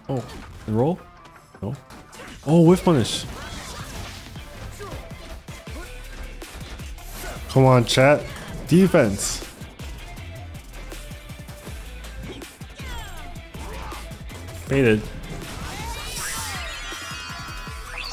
Oh, roll? No. Oh, whiff punish. Come on, chat. Defense. Baited.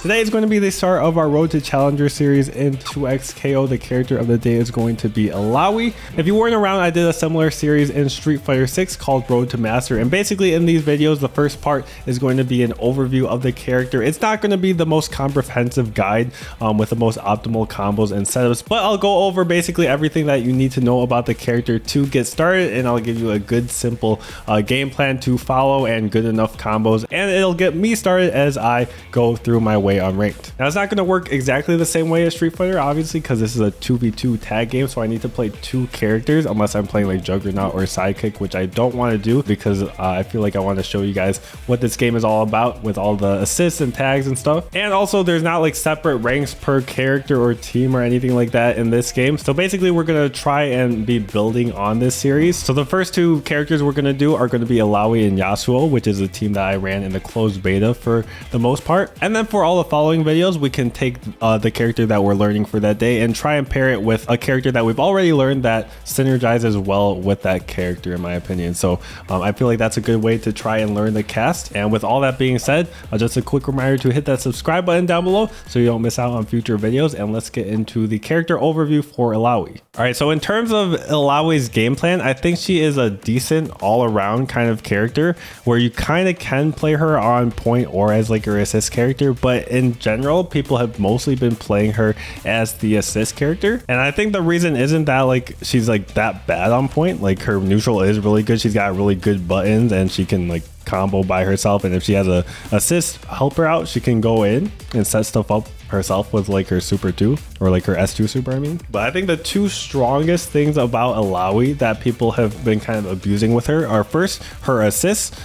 Today is going to be the start of our Road to Challenger series in 2x KO. The character of the day is going to be Illaoi. If you weren't around, I did a similar series in Street Fighter 6 called Road to Master. And basically in these videos, the first part is going to be an overview of the character. It's not going to be the most comprehensive guide with the most optimal combos and setups, but I'll go over basically everything that you need to know about the character to get started. And I'll give you a good, simple game plan to follow and good enough combos. And it'll get me started as I go through my way on ranked. Now it's not going to work exactly the same way as Street Fighter, obviously, because this is a 2v2 tag game, so I need to play two characters unless I'm playing like Juggernaut or Sidekick, which I don't want to do because I feel like I want to show you guys what this game is all about with all the assists and tags and stuff. And also there's not like separate ranks per character or team or anything like that in this game. So basically we're going to try and be building on this series. So the first two characters we're going to do are going to be Illaoi and Yasuo, which is a team that I ran in the closed beta for the most part. And then for all the following videos, we can take the character that we're learning for that day and try and pair it with a character that we've already learned that synergizes well with that character, in my opinion. So I feel like that's a good way to try and learn the cast. And with all that being said, just a quick reminder to hit that subscribe button down below so you don't miss out on future videos. And let's get into the character overview for Illaoi. All right, so in terms of Illaoi's game plan, I think she is a decent all-around kind of character where you kind of can play her on point or as like your assist character, but in general, people have mostly been playing her as the assist character. And I think the reason isn't that like she's like that bad on point. Like her neutral is really good. She's got really good buttons and she can like combo by herself, and if she has a assist help her out, she can go in and set stuff up herself with like her super 2 or like her S2 super, I mean. But I think the two strongest things about Illaoi that people have been kind of abusing with her are first her assists.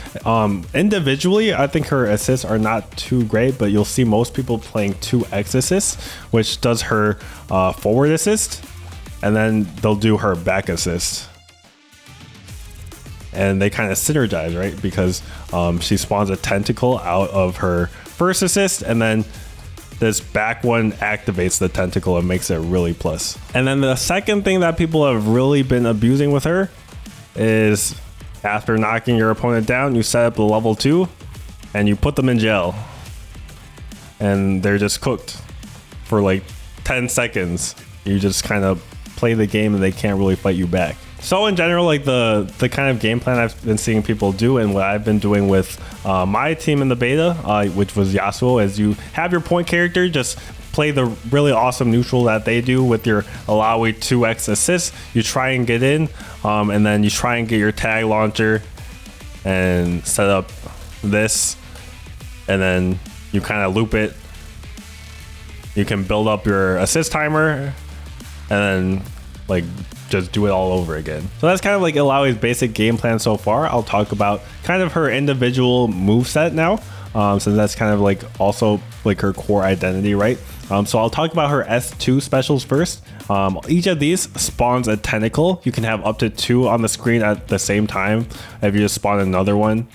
Individually I think her assists are not too great, but you'll see most people playing 2x assists, which does her forward assist, and then they'll do her back assist. And they kind of synergize, right? Because she spawns a tentacle out of her first assist, and then this back one activates the tentacle and makes it really plus. And then the second thing that people have really been abusing with her is after knocking your opponent down, you set up a level 2 and you put them in jail. And they're just cooked for like 10 seconds. You just kind of play the game and they can't really fight you back. So in general, like the kind of game plan I've been seeing people do and what I've been doing with my team in the beta, which was Yasuo, is you have your point character just play the really awesome neutral that they do with your Illaoi 2x assist. You try and get in, and then you try and get your tag launcher and set up this, and then you kind of loop it. You can build up your assist timer and then like just do it all over again. So that's kind of like Illaoi's basic game plan so far. I'll talk about kind of her individual moveset now, since that's kind of like also like her core identity, right? So I'll talk about her S2 specials first. Each of these spawns a tentacle. You can have up to 2 on the screen at the same time. If you just spawn another one,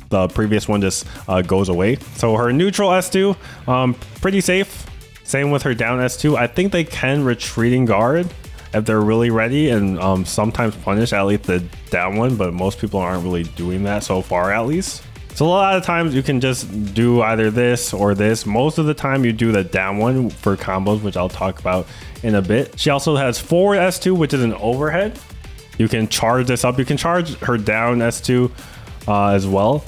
the previous one just goes away. So her neutral S2, pretty safe. Same with her down S2. I think they can retreating guard if they're really ready, and sometimes punish at least the down one, but most people aren't really doing that so far, at least. So a lot of times you can just do either this or this. Most of the time you do the down one for combos, which I'll talk about in a bit. She also has forward S2, which is an overhead. You can charge this up. You can charge her down S2 as well.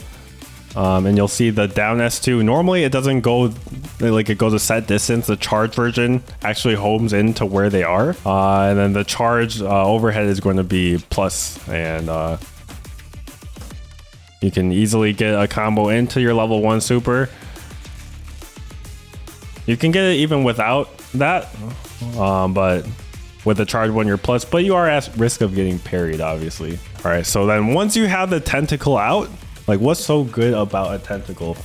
And you'll see the down S2, normally it doesn't go like it goes a set distance. The charge version actually homes into where they are, and then the charge overhead is going to be plus, and you can easily get a combo into your level 1 super. You can get it even without that, but with the charge 1 you're plus, but you are at risk of getting parried, obviously. All right, so then once you have the tentacle out, like what's so good about a tentacle?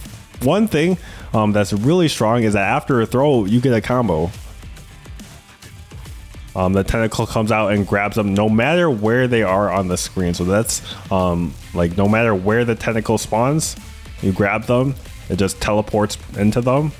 One thing that's really strong is that after a throw, you get a combo. The tentacle comes out and grabs them no matter where they are on the screen. So that's like no matter where the tentacle spawns, you grab them, it just teleports into them,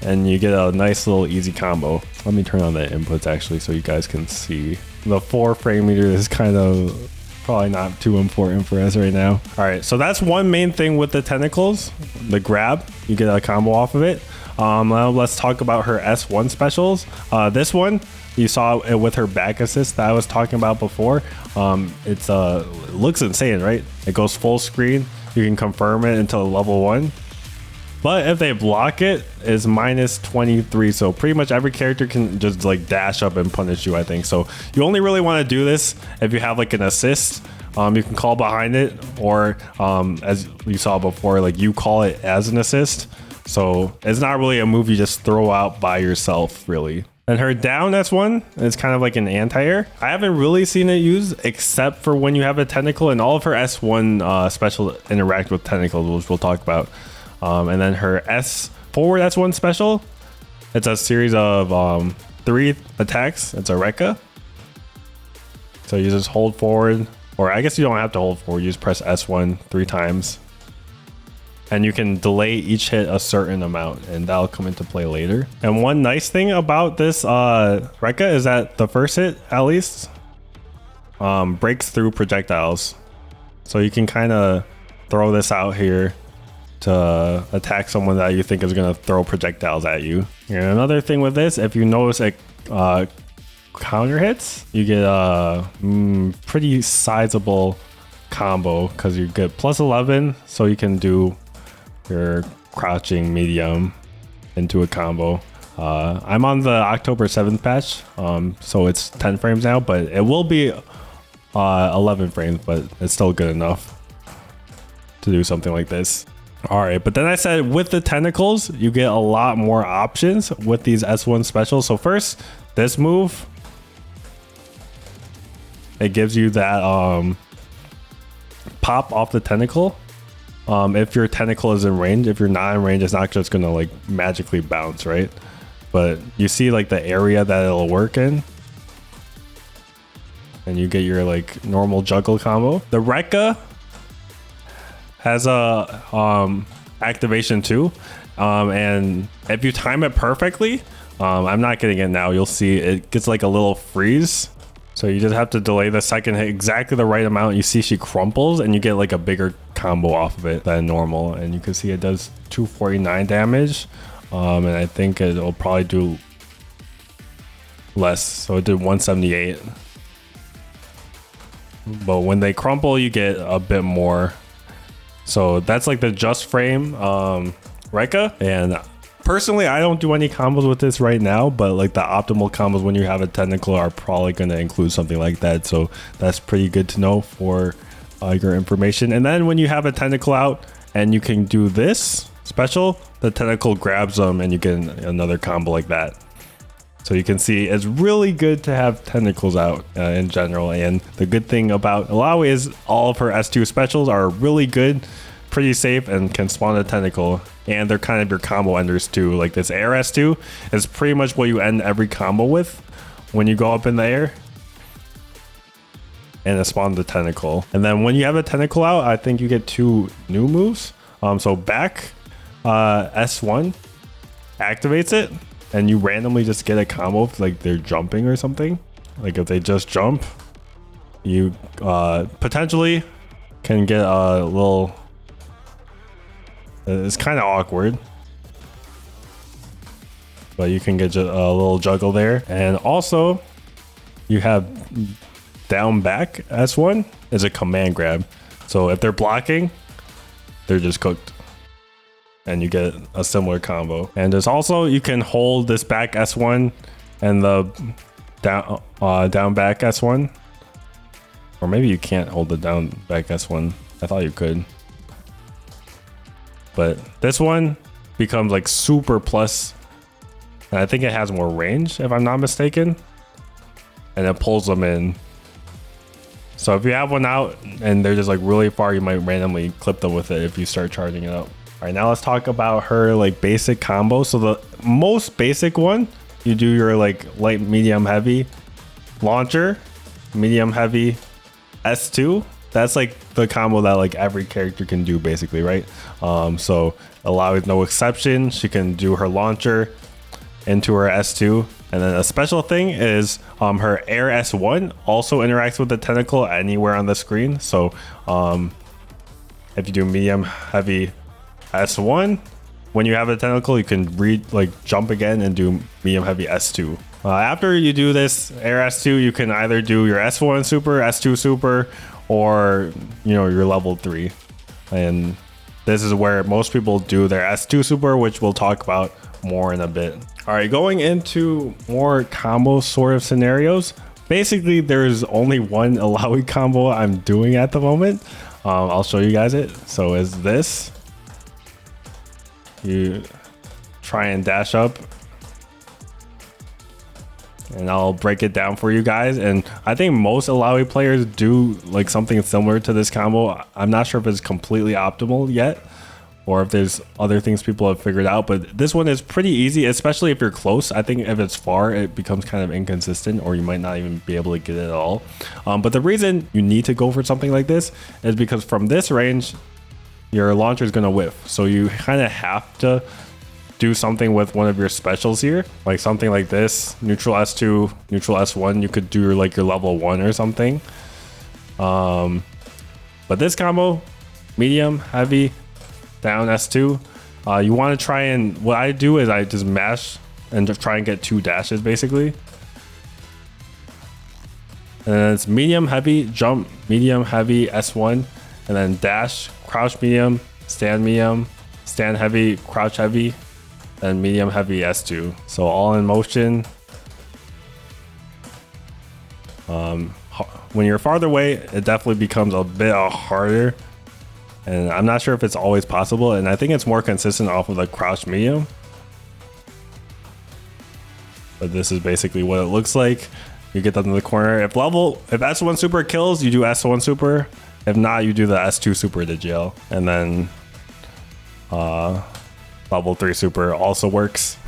and you get a nice little easy combo. Let me turn on the inputs actually so you guys can see. The 4 frame meter is kind of probably not too important for us right now. All right, so that's one main thing with the tentacles, the grab. You get a combo off of it. Now let's talk about her S1 specials. This one, you saw it with her back assist that I was talking about before. It looks insane, right? It goes full screen. You can confirm it until level 1. But if they block it, it's minus 23. So pretty much every character can just like dash up and punish you, I think. So you only really want to do this if you have like an assist. You can call behind it, or as you saw before, like you call it as an assist. So it's not really a move you just throw out by yourself, really. And her down S1 is kind of like an anti-air. I haven't really seen it used except for when you have a tentacle, and all of her S1 special interact with tentacles, which we'll talk about. And then her S forward S1 special, it's a series of 3 attacks. It's a Rekka. So you just hold forward, or I guess you don't have to hold forward. You just press S1 3 times. And you can delay each hit a certain amount, and that'll come into play later. And one nice thing about this Rekka is that the first hit, at least, breaks through projectiles. So you can kind of throw this out here to attack someone that you think is going to throw projectiles at you. And another thing with this, if you notice it counter hits, you get a pretty sizable combo, because you get plus 11, so you can do your crouching medium into a combo. I'm on the October 7th patch, so it's 10 frames now, but it will be 11 frames, but it's still good enough to do something like this. All right, but then I said with the tentacles, you get a lot more options with these S1 specials. So first, this move, it gives you that pop off the tentacle. If your tentacle is in range. If you're not in range, it's not just gonna like magically bounce, right? But you see like the area that it'll work in, and you get your like normal juggle combo. The Rekka has a activation too, and if you time it perfectly, I'm not getting it now, you'll see it gets like a little freeze. So you just have to delay the second hit exactly the right amount. You see she crumples, and you get like a bigger combo off of it than normal, and you can see it does 249 damage, and I think it'll probably do less, so it did 178. But when they crumple, you get a bit more. So that's like the just frame Rekka. And personally, I don't do any combos with this right now, but like the optimal combos when you have a tentacle are probably going to include something like that. So that's pretty good to know for your information. And then when you have a tentacle out and you can do this special, the tentacle grabs them and you get another combo like that. So you can see it's really good to have tentacles out in general. And the good thing about Illaoi is all of her S2 specials are really good, pretty safe, and can spawn a tentacle. And they're kind of your combo enders too. Like this air S2 is pretty much what you end every combo with when you go up in the air. And it spawns the tentacle. And then when you have a tentacle out, I think you get 2 new moves. So back S1 activates it, and you randomly just get a combo if like they're jumping or something. Like if they just jump, you potentially can get a little, it's kind of awkward, but you can get a little juggle there. And also you have down back S1 is a command grab. So if they're blocking, they're just cooked, and you get a similar combo. And there's also, you can hold this back S1 and the down back S1, or maybe you can't hold the down back S1. I thought you could, but this one becomes like super plus, and I think it has more range if I'm not mistaken, and it pulls them in. So if you have one out and they're just like really far, you might randomly clip them with it if you start charging it up. All right, now let's talk about her like basic combo. So the most basic one, you do your like light, medium, heavy launcher, medium, heavy, S2, that's like the combo that like every character can do basically, right? So Illaoi is no exception. She can do her launcher into her S2, and then a special thing is her air S1 also interacts with the tentacle anywhere on the screen. So if you do medium heavy S1, when you have a tentacle, you can jump again and do medium heavy S2. After you do this air S2, you can either do your S1 super, S2 super, or your level 3. And this is where most people do their S2 super, which we'll talk about more in a bit. All right, going into more combo sort of scenarios. Basically, there's only one Illaoi combo I'm doing at the moment. I'll show you guys it. So is this. You try and dash up. And I'll break it down for you guys. And I think most Illaoi players do like something similar to this combo. I'm not sure if it's completely optimal yet, or if there's other things people have figured out, but this one is pretty easy, especially if you're close. I think if it's far, it becomes kind of inconsistent, or you might not even be able to get it at all. But the reason you need to go for something like this is because from this range, your launcher is going to whiff. So you kind of have to do something with one of your specials here, like something like this, neutral S2, neutral S1. You could do like your level 1 or something. But this combo, medium, heavy, down S2, you want to try and, what I do is I just mash and just try and get 2 dashes basically. And then it's medium, heavy, jump, medium, heavy, S1, and then dash, crouch medium, stand heavy, crouch heavy, and medium heavy S2. So all in motion. When you're farther away, it definitely becomes a bit harder, and I'm not sure if it's always possible, and I think it's more consistent off of the crouch medium. But this is basically what it looks like. You get that in the corner. If S1 super kills, you do S1 super. If not, you do the S2 super to jail, and then level 3 super also works.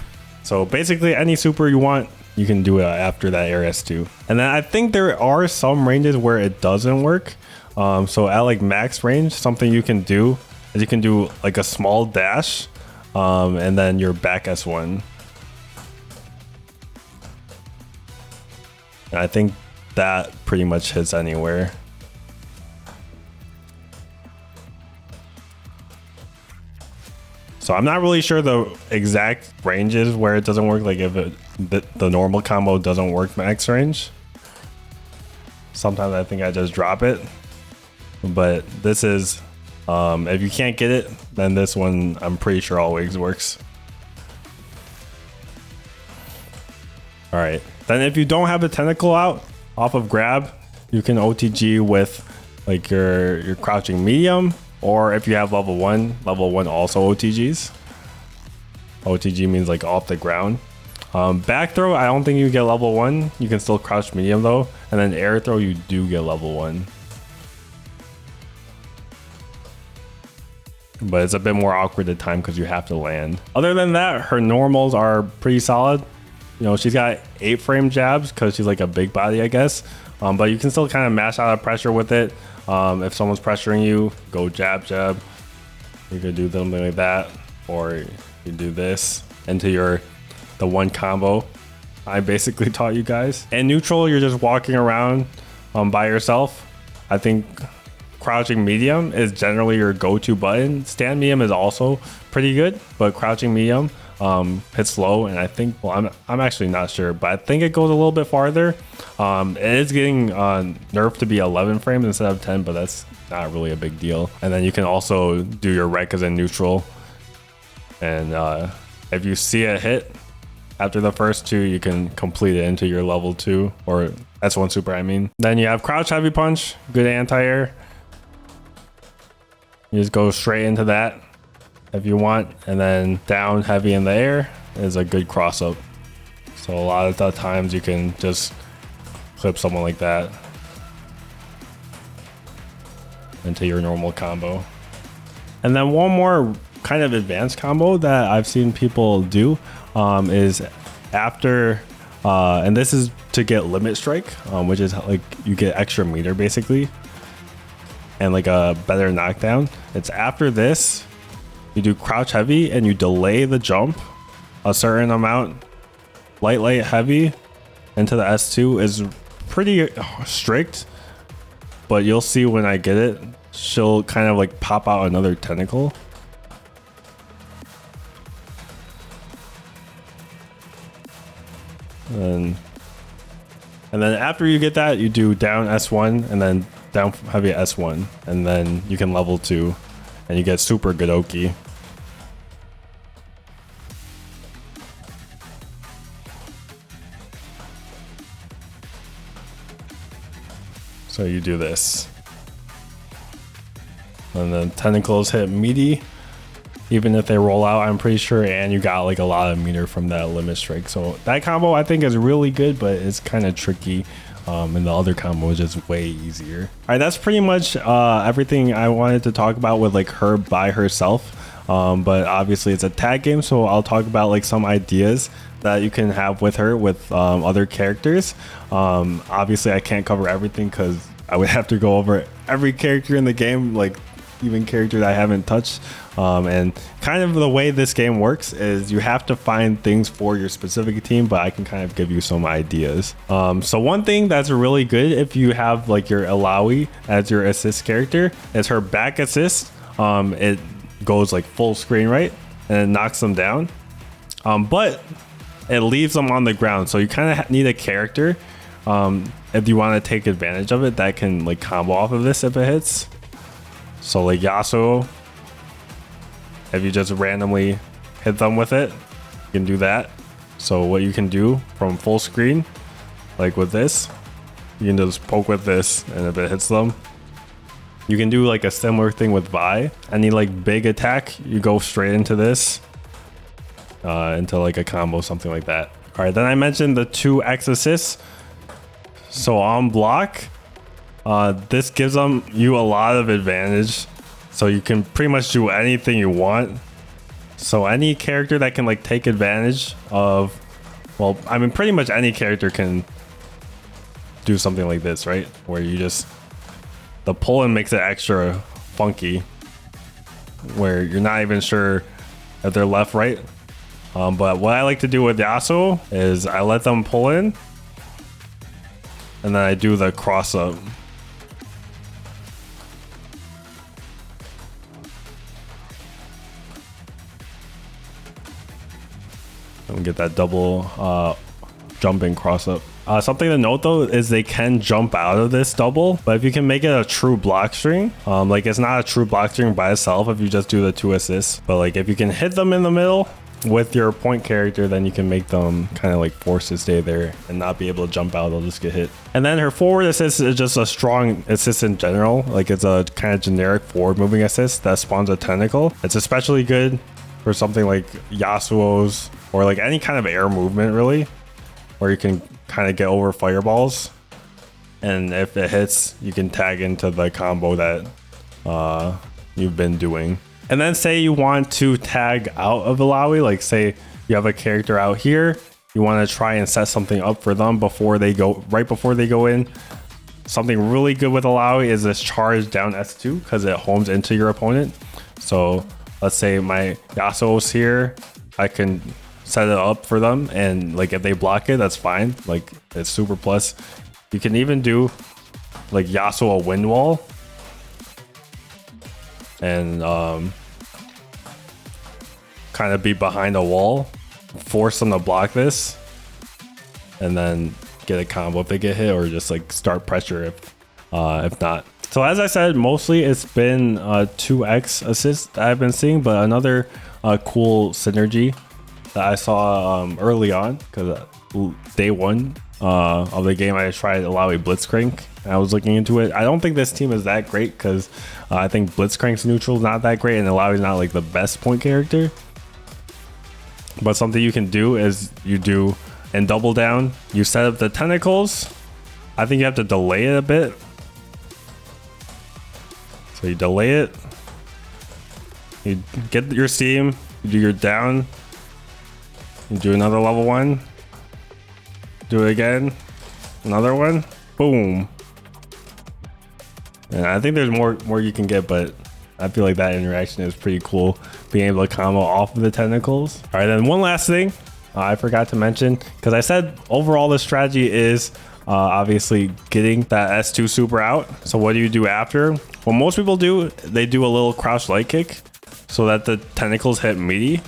So basically any super you want, you can do it after that air S2. And then I think there are some ranges where it doesn't work. So at like max range, something you can do is you can do like a small dash, and then your back S1. And I think that pretty much hits anywhere. So I'm not really sure the exact ranges where it doesn't work, like if the normal combo doesn't work max range. Sometimes I think I just drop it. But this is, if you can't get it, then this one I'm pretty sure always works. All right, then if you don't have a tentacle out off of grab, you can OTG with like your crouching medium, or if you have level 1 also OTGs. OTG means like off the ground. Back throw, I don't think you get level 1. You can still crouch medium though, and then air throw you do get level 1. But it's a bit more awkward to time because you have to land. Other than that, her normals are pretty solid. She's got 8 frame jabs because she's like a big body, I guess. But you can still kind of mash out of pressure with it. If someone's pressuring you, go jab, jab. You could do something like that, or you do this into the one combo I basically taught you guys. And neutral, you're just walking around by yourself. I think crouching medium is generally your go-to button. Stand medium is also pretty good, but crouching medium hits low, and I think, well, I'm actually not sure, but I think it goes a little bit farther. It is getting nerfed to be 11 frames instead of 10, but that's not really a big deal. And then you can also do your rec as a neutral, and if you see a hit after the first 2, you can complete it into your level 2 or S1 super, I mean. Then you have crouch heavy punch, good anti-air. You just go straight into that if you want, and then down heavy in the air is a good cross up. So a lot of the times you can just clip someone like that into your normal combo. And then one more kind of advanced combo that I've seen people do is after, and this is to get limit strike, which is like you get extra meter basically. and like a better knockdown. It's after this, you do crouch heavy and you delay the jump a certain amount. Light, heavy into the S2 is pretty strict, but you'll see when I get it, she'll kind of like pop out another tentacle. And then after you get that, you do down S1 and then down heavy S1, and then you can level 2 and you get super Godoki. So you do this. And then tentacles hit meaty. Even if they roll out, I'm pretty sure, and you got like a lot of meter from that limit strike. So that combo I think is really good, but it's kind of tricky. And the other combo is just way easier. All right, that's pretty much everything I wanted to talk about with like her by herself. But obviously it's a tag game, so I'll talk about like some ideas that you can have with her with other characters. Obviously I can't cover everything because I would have to go over every character in the game, like even character that I haven't touched. And kind of the way this game works is you have to find things for your specific team, but I can kind of give you some ideas. So one thing that's really good if you have like your Illaoi as your assist character is her back assist. It goes like full screen, right? And it knocks them down. But it leaves them on the ground. So you kind of need a character if you want to take advantage of it that can like combo off of this if it hits. So like Yasuo, if you just randomly hit them with it, you can do that. So what you can do from full screen, like with this, you can just poke with this, and if it hits them, you can do like a similar thing with Vi. Any like big attack, you go straight into this, into like a combo, something like that. All right, then I mentioned the 2x assists. So on block, this gives you a lot of advantage. So you can pretty much do anything you want. So any character that can like take advantage of, well, I mean, pretty much any character can do something like this, right? Where you just, the pull-in makes it extra funky, where you're not even sure if they're left, right. But what I like to do with Yasuo is I let them pull in, and then I do the cross up. And get that double jumping cross up. Something to note though is they can jump out of this double, but if you can make it a true block string, like it's not a true block string by itself if you just do the 2 assists, but like if you can hit them in the middle with your point character, then you can make them kind of like forced to stay there and not be able to jump out. They'll just get hit. And then her forward assist is just a strong assist in general. Like it's a kind of generic forward moving assist that spawns a tentacle. It's especially good for something like Yasuo's or like any kind of air movement really, where you can kind of get over fireballs, and if it hits, you can tag into the combo that you've been doing. And then say you want to tag out of Illaoi, like say you have a character out here, you want to try and set something up for them before they go, right before they go in. Something really good with Illaoi is this charge down S2 because it homes into your opponent. So let's say my Yasuo's here, I can set it up for them, and like if they block it, that's fine. Like it's super plus. You can even do like Yasuo wind wall and kind of be behind a wall, force them to block this, and then get a combo if they get hit, or just like start pressure if not. So as I said, mostly it's been 2x assists that I've been seeing, but another cool synergy that I saw early on, because day one of the game I tried Illaoi Blitzcrank and I was looking into it. I don't think this team is that great because I think Blitzcrank's neutral is not that great and Illaoi's not like the best point character. But something you can do is you do in double down, you set up the tentacles. I think you have to delay it a bit. So you delay it, you get your steam, you do your down, you do another level 1, do it again, another one, boom. And I think there's more you can get, but I feel like that interaction is pretty cool, being able to combo off of the tentacles. All right, then one last thing I forgot to mention, because I said overall the strategy is obviously getting that S2 super out. So what do you do after? What most people do, they do a little crouch light kick so that the tentacles hit meaty.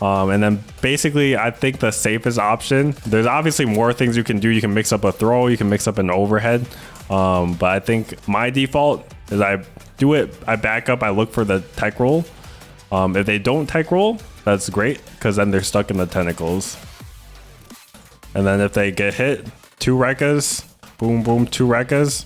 And then basically I think the safest option, there's obviously more things you can do. You can mix up a throw, you can mix up an overhead. But I think my default is I back up, I look for the tech roll. If they don't tech roll, that's great, because then they're stuck in the tentacles. And then if they get hit, 2 Rekkas, boom, boom, 2 Rekkas.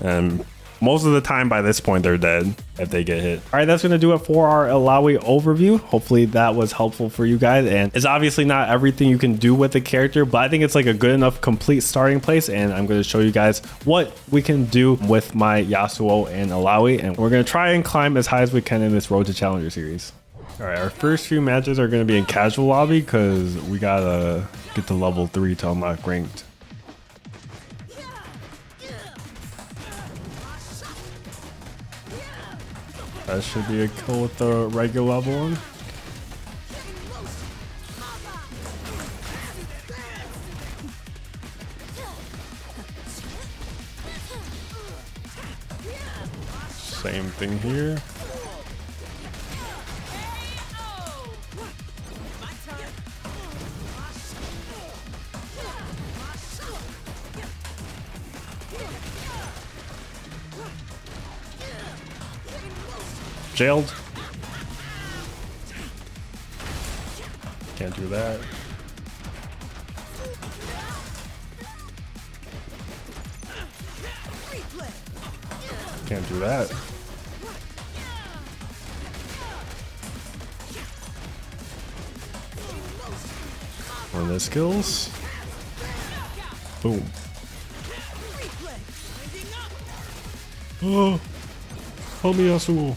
And most of the time by this point, they're dead if they get hit. All right, that's going to do it for our Illaoi overview. Hopefully that was helpful for you guys. And it's obviously not everything you can do with the character, but I think it's like a good enough complete starting place. And I'm going to show you guys what we can do with my Yasuo and Illaoi. And we're going to try and climb as high as we can in this Road to Challenger series. All right, our first few matches are going to be in casual lobby because we got to get to level 3 to unlock ranked. That should be a kill with the regular level one. Same thing here. Jailed. Can't do that. Can't do that. One of the skills. Boom. Oh, help me, Yasuo.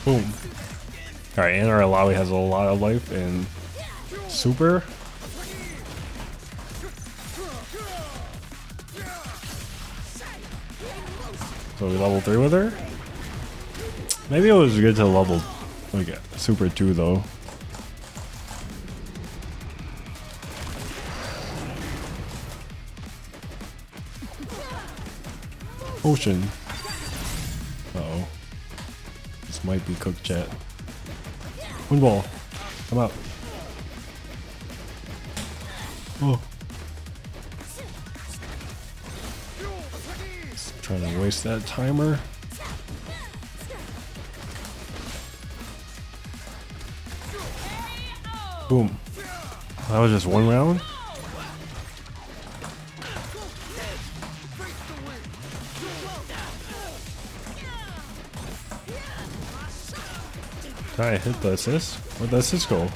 Boom. Alright, and our Illaoi has a lot of life and super. So we level 3 with her? Maybe it was good to level like super 2 though. Ocean. Uh-oh. This might be cooked, chat. Wind wall. Come out. Oh. Just trying to waste that timer. Boom. That was just one round? I hit the assist? Where'd the assist go?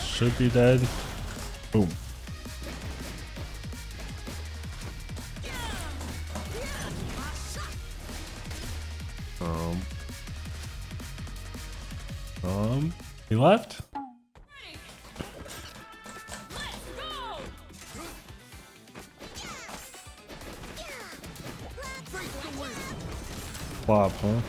Should be dead. Boom. He left? Flop, huh?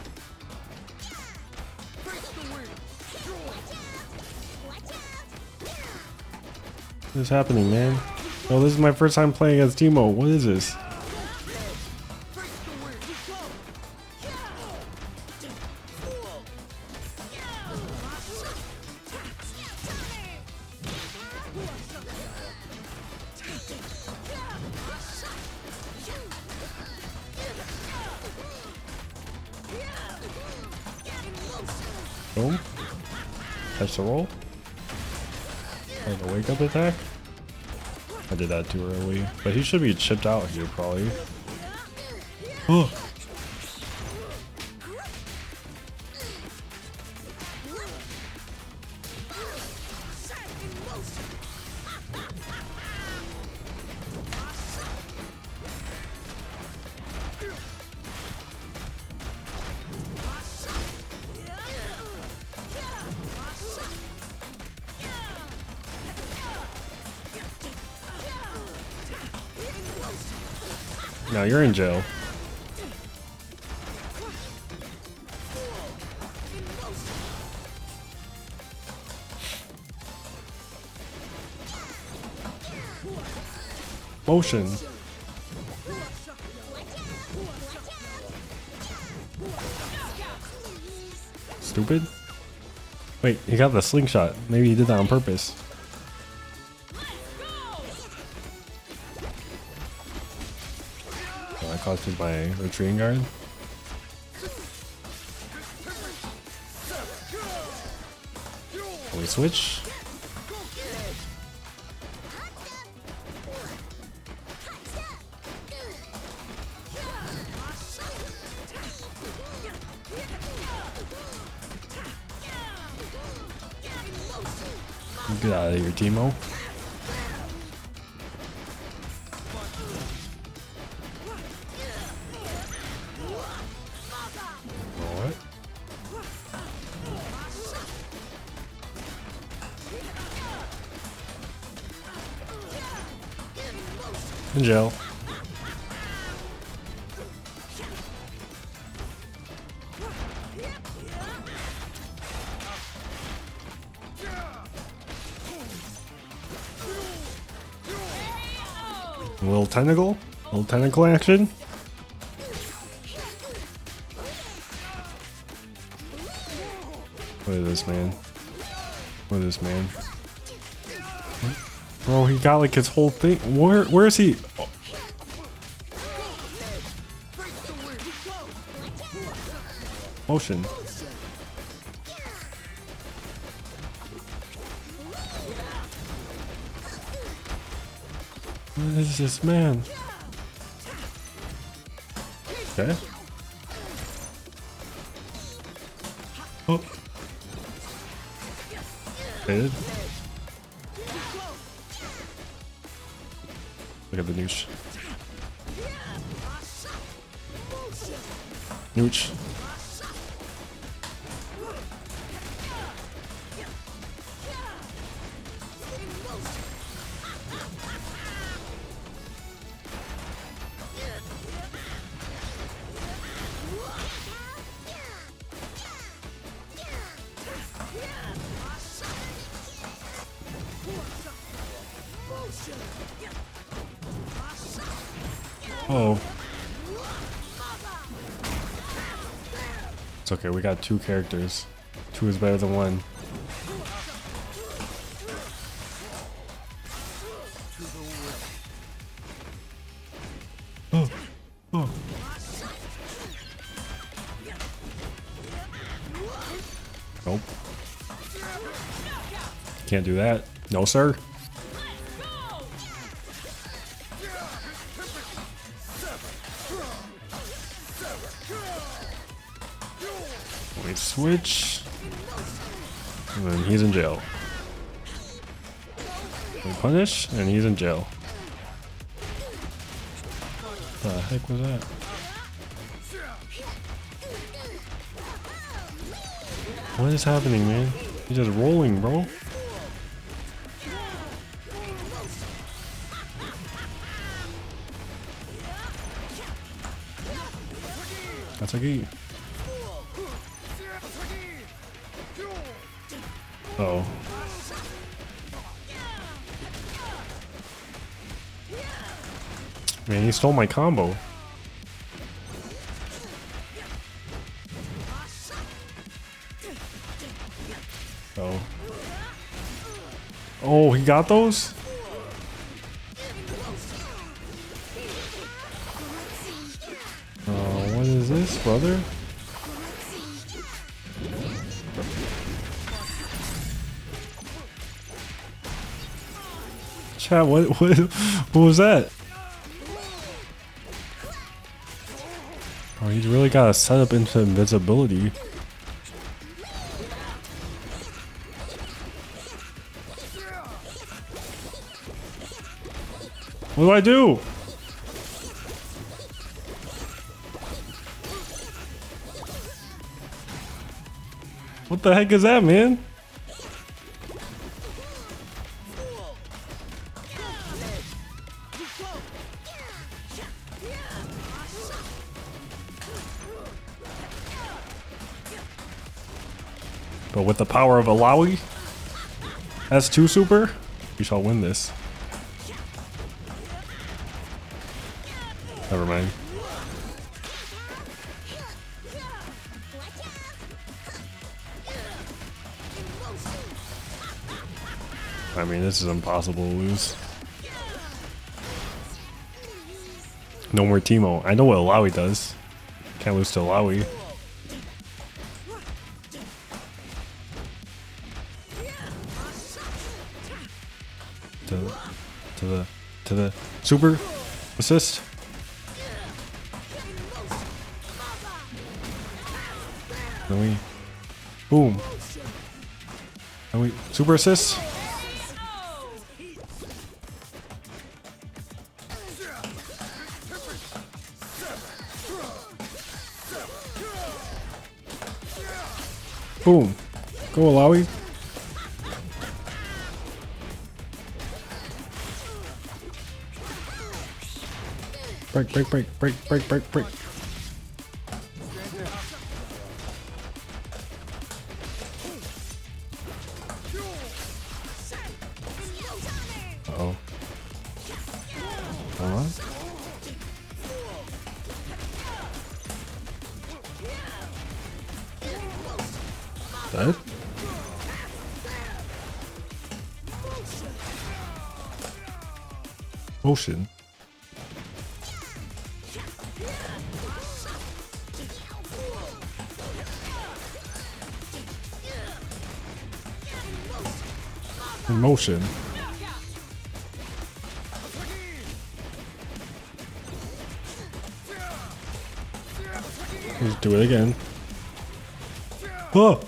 What is happening, man? Oh, this is my first time playing as Timo. What is this? Boom. Catch the roll. And the wake up attack. I did that too early. But he should be chipped out here probably. Oh. Now you're in jail. Motion. Stupid. Wait, he got the slingshot. Maybe he did that on purpose. Oh, I costed my retreating guard. Can we switch? Get out of here, Timo. What? In jail. A little tentacle action. Look at this man. Look at this man. Bro, he got like his whole thing. Where is he? Oh. Motion. What is this man? Okay. Oh. Faded. Look at the nooch. Nooch. Oh. It's okay, we got two characters. Two is better than one. Oh. Oh. Nope. Can't do that. No, sir. We switch. And then he's in jail. We punish, and he's in jail. What the heck was that? What is happening, man? He's just rolling, bro. That's a key. Uh-oh. Man, he stole my combo. Oh. Oh, he got those? Oh, what is this, brother? Chat, what was that? Oh, he's really got to set up into invisibility. What do I do? What the heck is that, man? But with the power of Illaoi, S2 super, we shall win this. Never mind. I mean, this is impossible to lose. No more Teemo. I know what Illaoi does. Can't lose to Illaoi. To the super assist. Then we boom. And we super assist. Boom. Go Illaoi. Break. Uh-oh. Hold on. Dead? Motion. Motion. Let's do it again. Oh!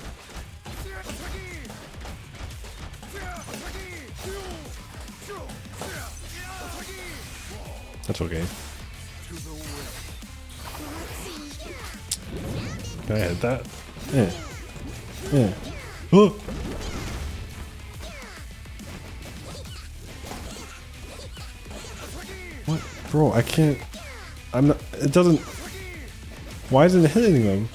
That's okay. Can I hit that? Yeah. Oh! What? Bro, I can't. I'm not. It doesn't. Why isn't it hitting them?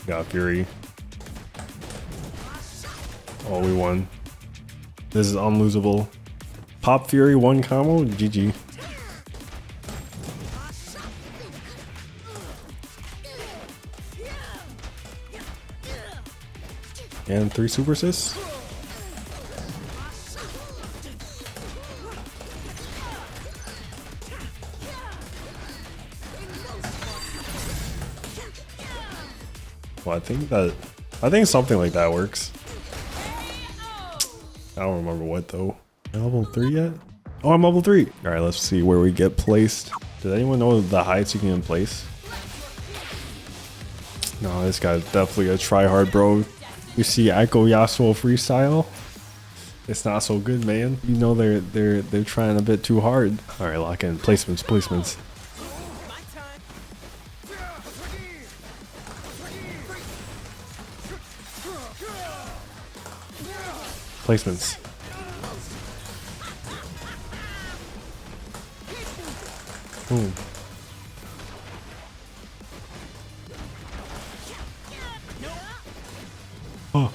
Got Fury. Oh, we won. This is unlosable. Pop Fury, one combo, GG. And 3 super assists. Well, I think something like that works. I don't remember what though. Am I level 3 yet? Oh, I'm level 3. All right, let's see where we get placed. Does anyone know the heights you can place? No, this guy's definitely a tryhard, bro. You see Echo Yasuo freestyle? It's not so good, man. You know they're trying a bit too hard. All right, lock in placements. Placements. Boom. Oh.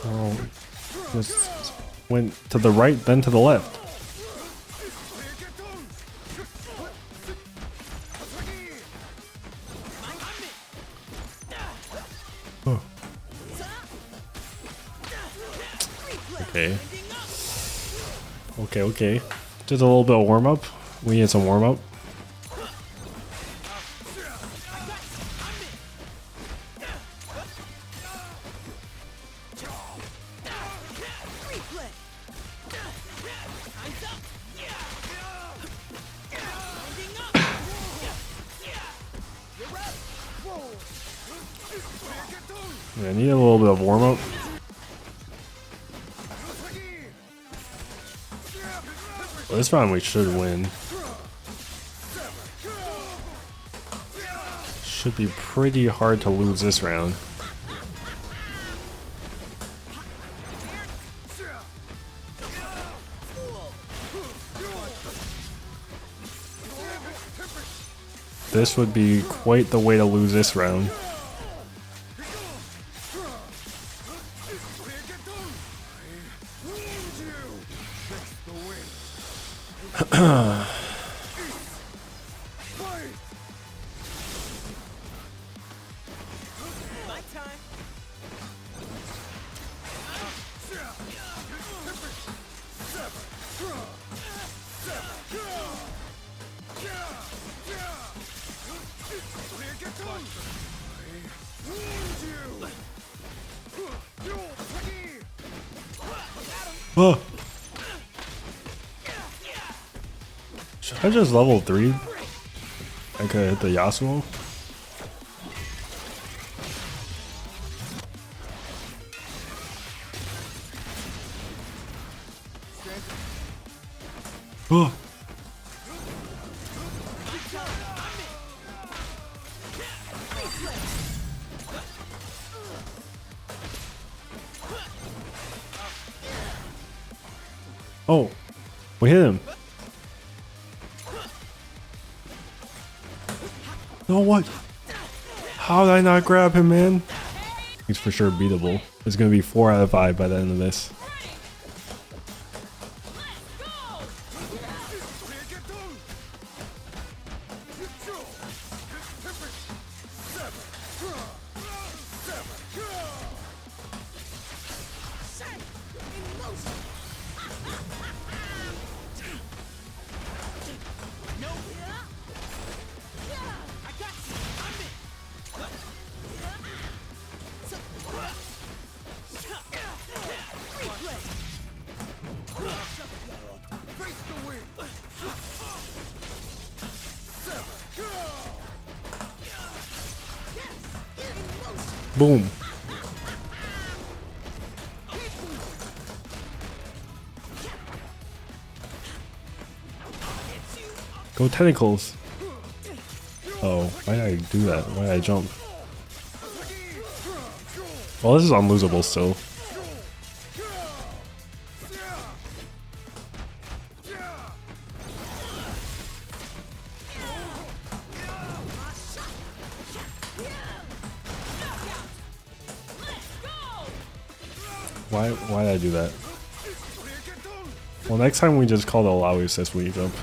Oh. Just went to the right, then to the left. Oh. Okay. Okay. Just a little bit of warm up. We need some warm up. Yeah, I need a little bit of warm up. Well, this round we should win. Should be pretty hard to lose this round. This would be quite the way to lose this round. Oh. Should I just level 3? I could hit the Yasuo. Oh. Oh, we hit him. No, what? How did I not grab him, man? He's for sure beatable. It's gonna be 4 out of 5 by the end of this. Boom. Go tentacles. Oh, why did I do that? Why did I jump? Well, this is unlosable still. Why did I do that? Well, next time we just call the Illaoi assist when you jump.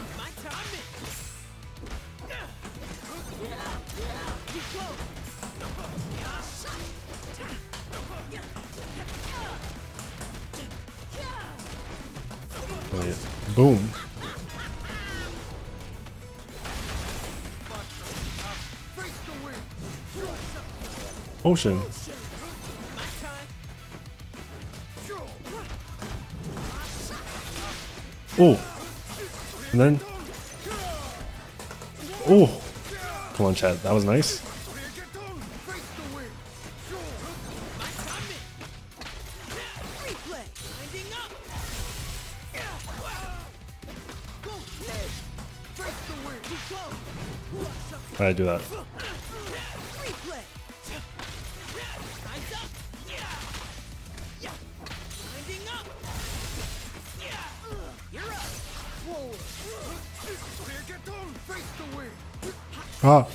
Oh, yeah. Boom. Ocean. Oh, and then, oh, come on, chat. That was nice. Why did I do that? Ah.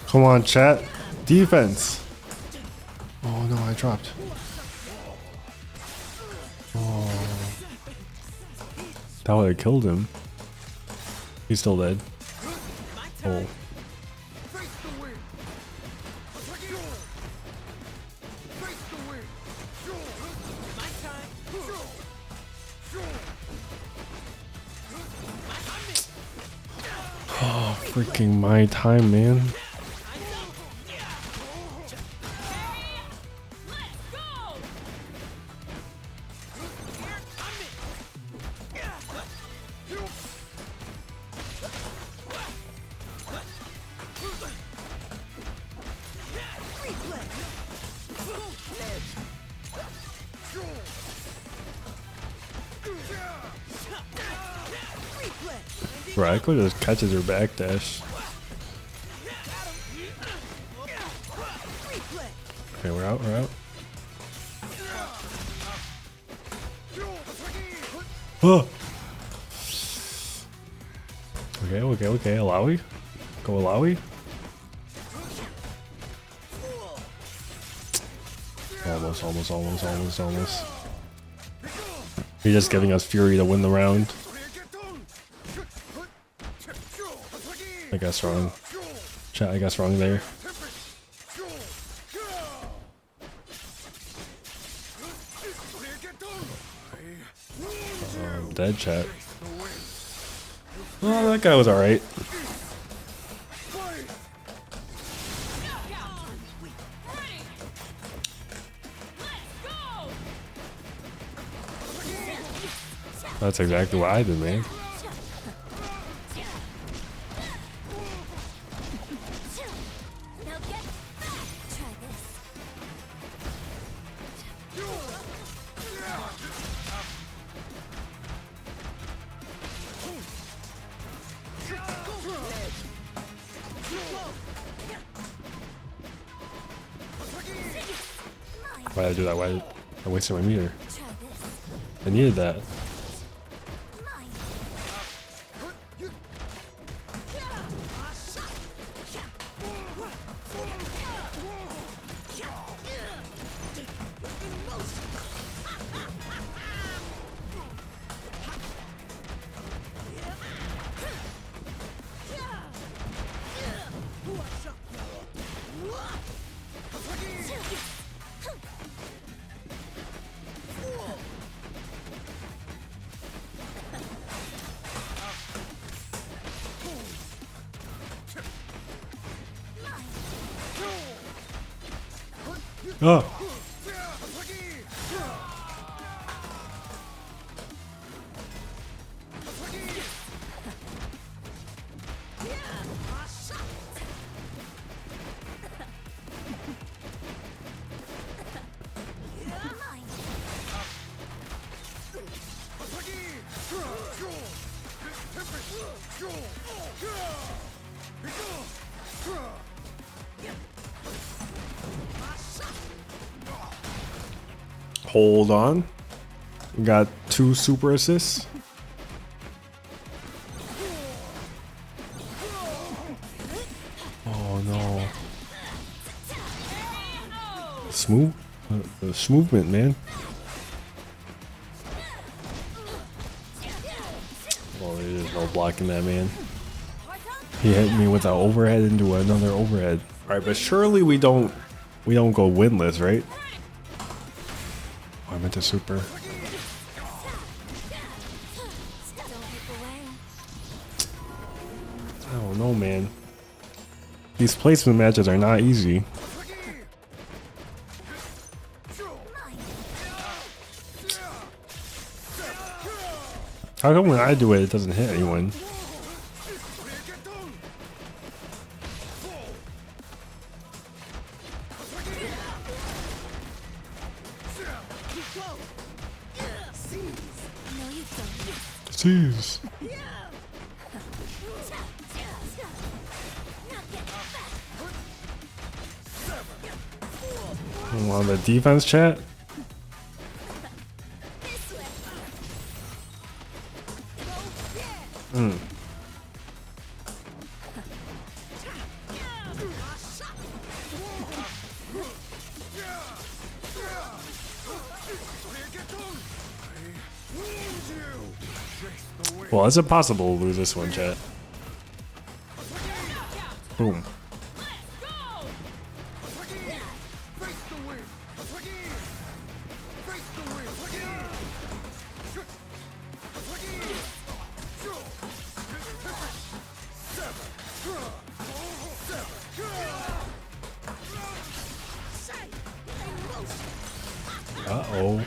Come on, chat. Defense. Oh no, I dropped. That would have killed him. He's still dead. Oh. Oh, freaking my time, man. Right, could just catches her backdash. Okay, we're out, we're out. Oh. Okay, Illaoi. Go Illaoi. Almost. He's just giving us fury to win the round. I guess wrong. Chat, I guess wrong there. Dead, chat. Oh, that guy was alright. That's exactly what I did, man. Why did I do that? Why did I wasted my meter? I needed that. Oh. Hold on. We got 2 super assists. Oh no. Smooth. Smoothment, man. Oh, there's no blocking that, man. He hit me with an overhead into another overhead. Alright, but surely we don't go winless, right? I meant to super. I don't know, man. These placement matches are not easy. How come when I do it, it doesn't hit anyone? Jeez. On the defense, chat. Well, it's impossible to lose this one, chat. Boom. Uh-oh.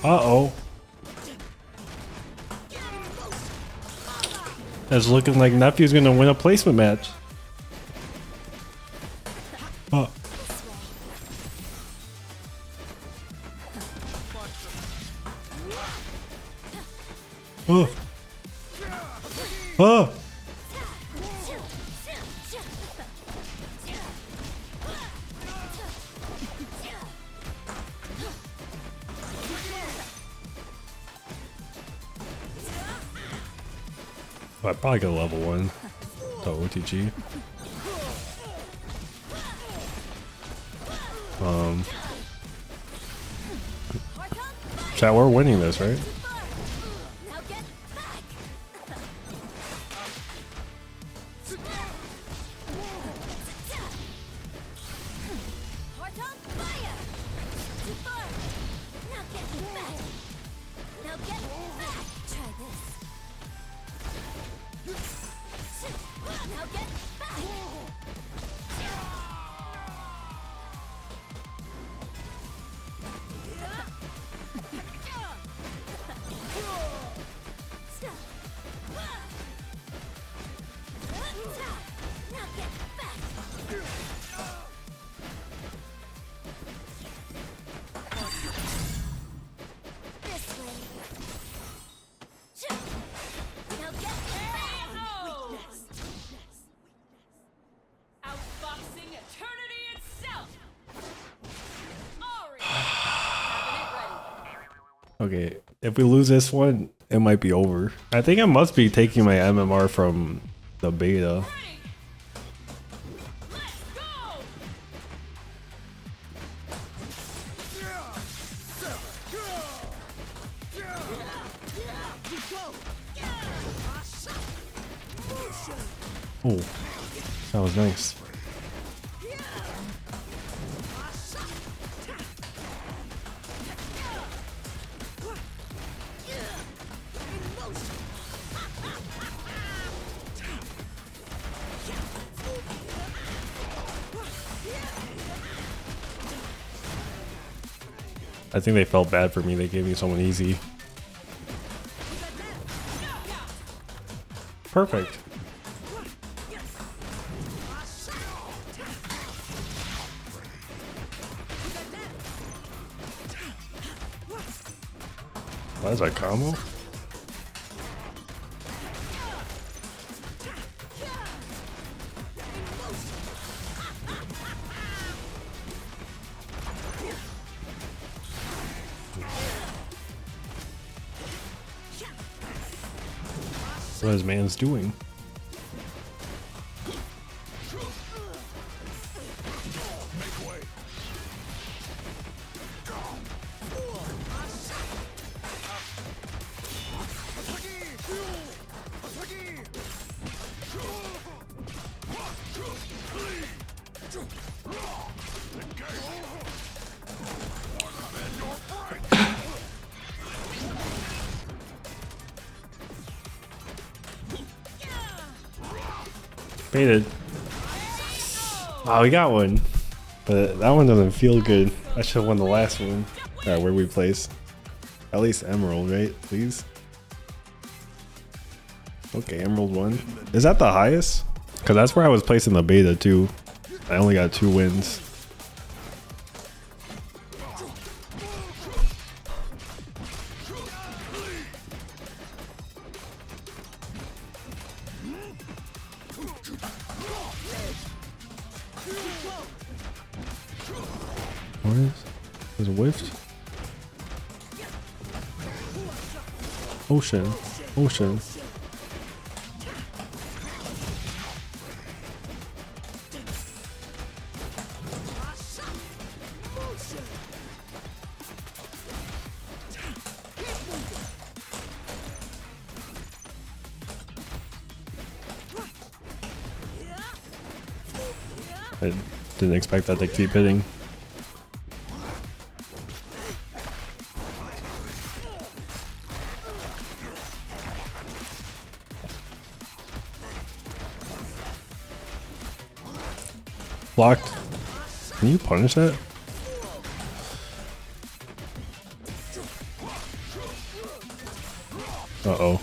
Uh-oh. It's looking like Nephew's gonna win a placement match. Oh. Oh. Oh. I probably got level 1 to OTG. Chat, we're winning this, right? Okay, if we lose this one, it might be over. I think I must be taking my MMR from the beta. Oh, that was nice. I think they felt bad for me. They gave me someone easy. Perfect. What is that combo? What his man's doing? Baited. Oh, we got one. But that one doesn't feel good. I should have won the last one. Alright, where we place? At least Emerald, right? Please. Okay, Emerald 1. Is that the highest? Because that's where I was placing the beta too. I only got 2 wins. What is? There's a whiffed? Ocean. Ocean. I didn't expect that to keep hitting. Blocked. Can you punish that? Uh-oh.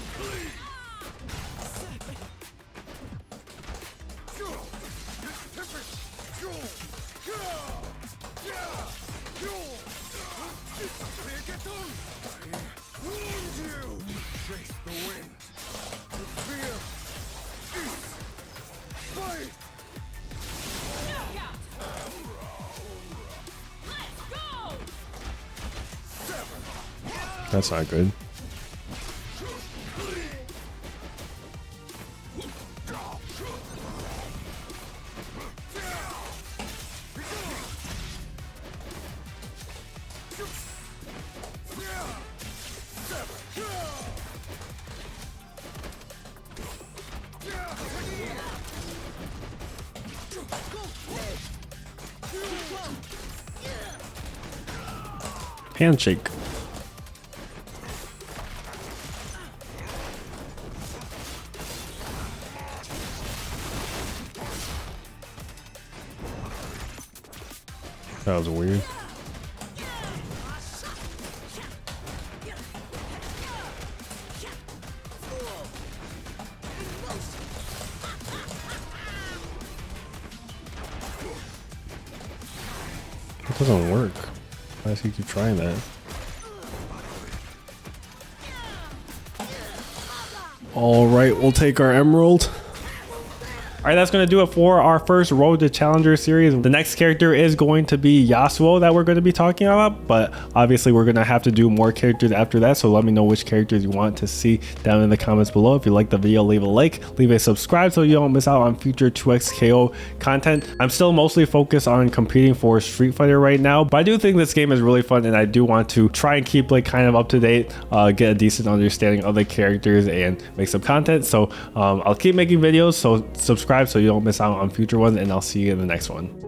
That's not good. Handshake. That was weird. It doesn't work. Why does he keep trying that? All right, we'll take our emerald. All right, that's going to do it for our first Road to Challenger series. The next character is going to be Yasuo that we're going to be talking about, but obviously we're going to have to do more characters after that. So let me know which characters you want to see down in the comments below. If you like the video, leave a like, leave a subscribe so you don't miss out on future 2xKO content. I'm still mostly focused on competing for Street Fighter right now, but I do think this game is really fun and I do want to try and keep like kind of up to date, get a decent understanding of the characters and make some content. So I'll keep making videos, so subscribe so you don't miss out on future ones, and I'll see you in the next one.